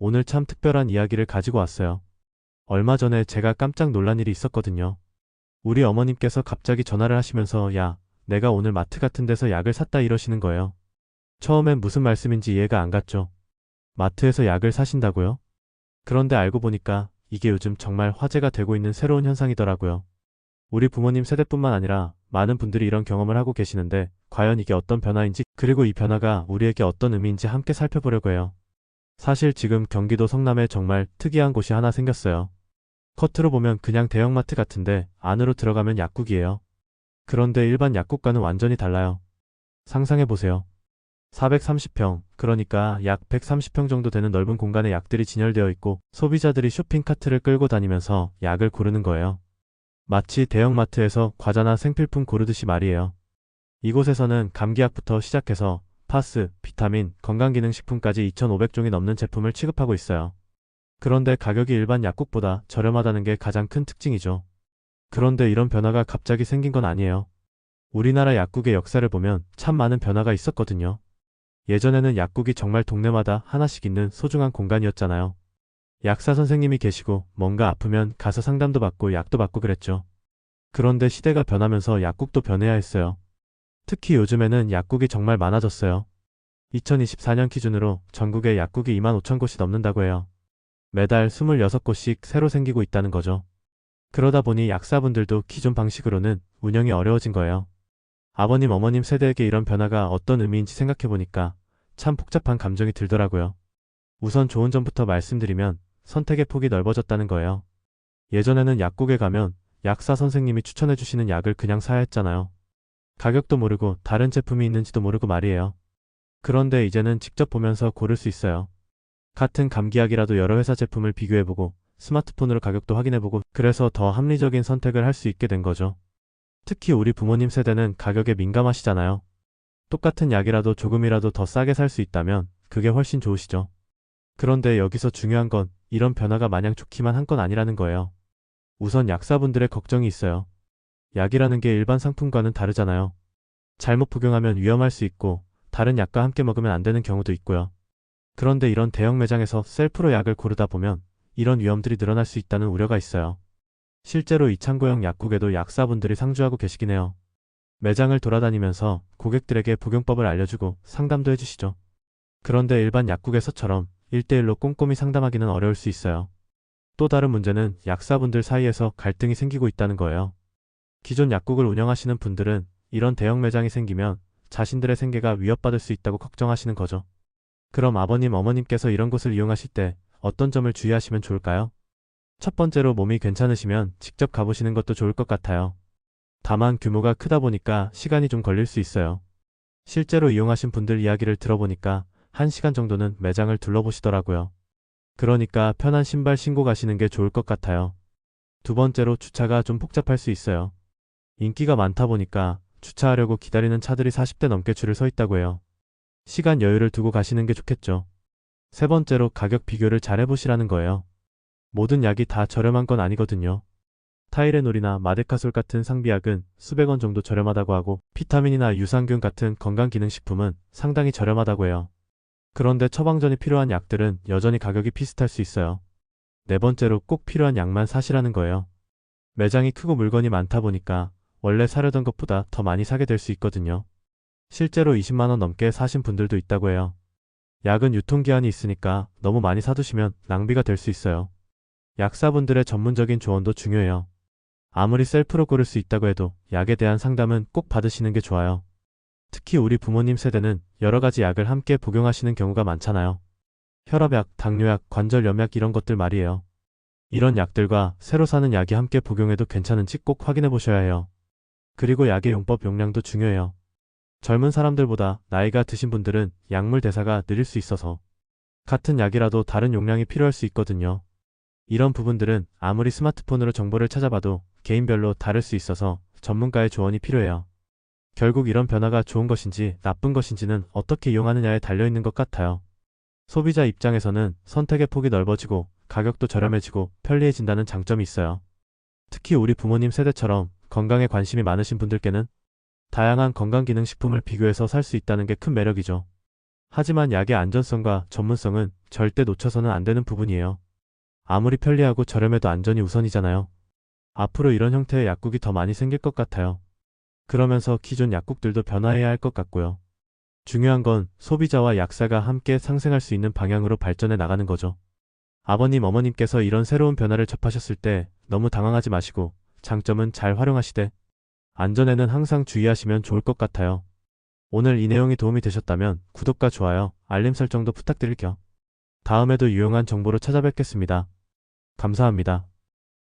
오늘 참 특별한 이야기를 가지고 왔어요. 얼마 전에 제가 깜짝 놀란 일이 있었거든요. 우리 어머님께서 갑자기 전화를 하시면서 야, 내가 오늘 마트 같은 데서 약을 샀다 이러시는 거예요. 처음엔 무슨 말씀인지 이해가 안 갔죠. 마트에서 약을 사신다고요? 그런데 알고 보니까 이게 요즘 정말 화제가 되고 있는 새로운 현상이더라고요. 우리 부모님 세대뿐만 아니라 많은 분들이 이런 경험을 하고 계시는데 과연 이게 어떤 변화인지 그리고 이 변화가 우리에게 어떤 의미인지 함께 살펴보려고 해요. 사실 지금 경기도 성남에 정말 특이한 곳이 하나 생겼어요. 겉으로 보면 그냥 대형마트 같은데 안으로 들어가면 약국이에요. 그런데 일반 약국과는 완전히 달라요. 상상해보세요. 430평, 그러니까 약 130평 정도 되는 넓은 공간에 약들이 진열되어 있고 소비자들이 쇼핑카트를 끌고 다니면서 약을 고르는 거예요. 마치 대형마트에서 과자나 생필품 고르듯이 말이에요. 이곳에서는 감기약부터 시작해서 파스, 비타민, 건강기능식품까지 2,500종이 넘는 제품을 취급하고 있어요. 그런데 가격이 일반 약국보다 저렴하다는 게 가장 큰 특징이죠. 그런데 이런 변화가 갑자기 생긴 건 아니에요. 우리나라 약국의 역사를 보면 참 많은 변화가 있었거든요. 예전에는 약국이 정말 동네마다 하나씩 있는 소중한 공간이었잖아요. 약사 선생님이 계시고 뭔가 아프면 가서 상담도 받고 약도 받고 그랬죠. 그런데 시대가 변하면서 약국도 변해야 했어요. 특히 요즘에는 약국이 정말 많아졌어요. 2024년 기준으로 전국에 약국이 2만 5천 곳이 넘는다고 해요. 매달 26곳씩 새로 생기고 있다는 거죠. 그러다 보니 약사분들도 기존 방식으로는 운영이 어려워진 거예요. 아버님, 어머님 세대에게 이런 변화가 어떤 의미인지 생각해보니까 참 복잡한 감정이 들더라고요. 우선 좋은 점부터 말씀드리면 선택의 폭이 넓어졌다는 거예요. 예전에는 약국에 가면 약사 선생님이 추천해주시는 약을 그냥 사야 했잖아요. 가격도 모르고 다른 제품이 있는지도 모르고 말이에요. 그런데 이제는 직접 보면서 고를 수 있어요. 같은 감기약이라도 여러 회사 제품을 비교해보고 스마트폰으로 가격도 확인해보고 그래서 더 합리적인 선택을 할 수 있게 된 거죠. 특히 우리 부모님 세대는 가격에 민감하시잖아요. 똑같은 약이라도 조금이라도 더 싸게 살 수 있다면 그게 훨씬 좋으시죠. 그런데 여기서 중요한 건 이런 변화가 마냥 좋기만 한 건 아니라는 거예요. 우선 약사분들의 걱정이 있어요. 약이라는 게 일반 상품과는 다르잖아요. 잘못服用하면 위험할 수 있고 다른 약과 함께 먹으면 안 되는 경우도 있고요. 그런데 이런 대형 매장에서 셀프로 약을 고르다 보면 이런 위험들이 늘어날 수 있다는 우려가 있어요. 실제로 이창고형 약국에도 약사분들이 상주하고 계시긴 해요. 매장을 돌아다니면서 고객들에게 복용법을 알려주고 상담도 해주시죠. 그런데 일반 약국에서처럼 1대1로 꼼꼼히 상담하기는 어려울 수 있어요. 또 다른 문제는 약사분들 사이에서 갈등이 생기고 있다는 거예요. 기존 약국을 운영하시는 분들은 이런 대형 매장이 생기면 자신들의 생계가 위협받을 수 있다고 걱정하시는 거죠. 그럼 아버님, 어머님께서 이런 곳을 이용하실 때 어떤 점을 주의하시면 좋을까요? 첫 번째로 몸이 괜찮으시면 직접 가보시는 것도 좋을 것 같아요. 다만 규모가 크다 보니까 시간이 좀 걸릴 수 있어요. 실제로 이용하신 분들 이야기를 들어보니까 1시간 정도는 매장을 둘러보시더라고요. 그러니까 편한 신발 신고 가시는 게 좋을 것 같아요. 두 번째로 주차가 좀 복잡할 수 있어요. 인기가 많다 보니까 주차하려고 기다리는 차들이 40대 넘게 줄을 서 있다고 해요. 시간 여유를 두고 가시는 게 좋겠죠. 세 번째로 가격 비교를 잘 해보시라는 거예요. 모든 약이 다 저렴한 건 아니거든요. 타이레놀이나 마데카솔 같은 상비약은 수백 원 정도 저렴하다고 하고 비타민이나 유산균 같은 건강기능식품은 상당히 저렴하다고 해요. 그런데 처방전이 필요한 약들은 여전히 가격이 비슷할 수 있어요. 네 번째로 꼭 필요한 약만 사시라는 거예요. 매장이 크고 물건이 많다 보니까 원래 사려던 것보다 더 많이 사게 될 수 있거든요. 실제로 20만 원 넘게 사신 분들도 있다고 해요. 약은 유통기한이 있으니까 너무 많이 사두시면 낭비가 될 수 있어요. 약사분들의 전문적인 조언도 중요해요. 아무리 셀프로 고를 수 있다고 해도 약에 대한 상담은 꼭 받으시는 게 좋아요. 특히 우리 부모님 세대는 여러 가지 약을 함께 복용하시는 경우가 많잖아요. 혈압약, 당뇨약, 관절염약 이런 것들 말이에요. 이런 약들과 새로 사는 약이 함께 복용해도 괜찮은지 꼭 확인해 보셔야 해요. 그리고 약의 용법 용량도 중요해요. 젊은 사람들보다 나이가 드신 분들은 약물 대사가 느릴 수 있어서 같은 약이라도 다른 용량이 필요할 수 있거든요. 이런 부분들은 아무리 스마트폰으로 정보를 찾아봐도 개인별로 다를 수 있어서 전문가의 조언이 필요해요. 결국 이런 변화가 좋은 것인지 나쁜 것인지는 어떻게 이용하느냐에 달려있는 것 같아요. 소비자 입장에서는 선택의 폭이 넓어지고 가격도 저렴해지고 편리해진다는 장점이 있어요. 특히 우리 부모님 세대처럼 건강에 관심이 많으신 분들께는 다양한 건강기능식품을 비교해서 살 수 있다는 게 큰 매력이죠. 하지만 약의 안전성과 전문성은 절대 놓쳐서는 안 되는 부분이에요. 아무리 편리하고 저렴해도 안전이 우선이잖아요. 앞으로 이런 형태의 약국이 더 많이 생길 것 같아요. 그러면서 기존 약국들도 변화해야 할 것 같고요. 중요한 건 소비자와 약사가 함께 상생할 수 있는 방향으로 발전해 나가는 거죠. 아버님, 어머님께서 이런 새로운 변화를 접하셨을 때 너무 당황하지 마시고 장점은 잘 활용하시되 안전에는 항상 주의하시면 좋을 것 같아요. 오늘 이 내용이 도움이 되셨다면 구독과 좋아요, 알림 설정도 부탁드릴게요. 다음에도 유용한 정보로 찾아뵙겠습니다. 감사합니다.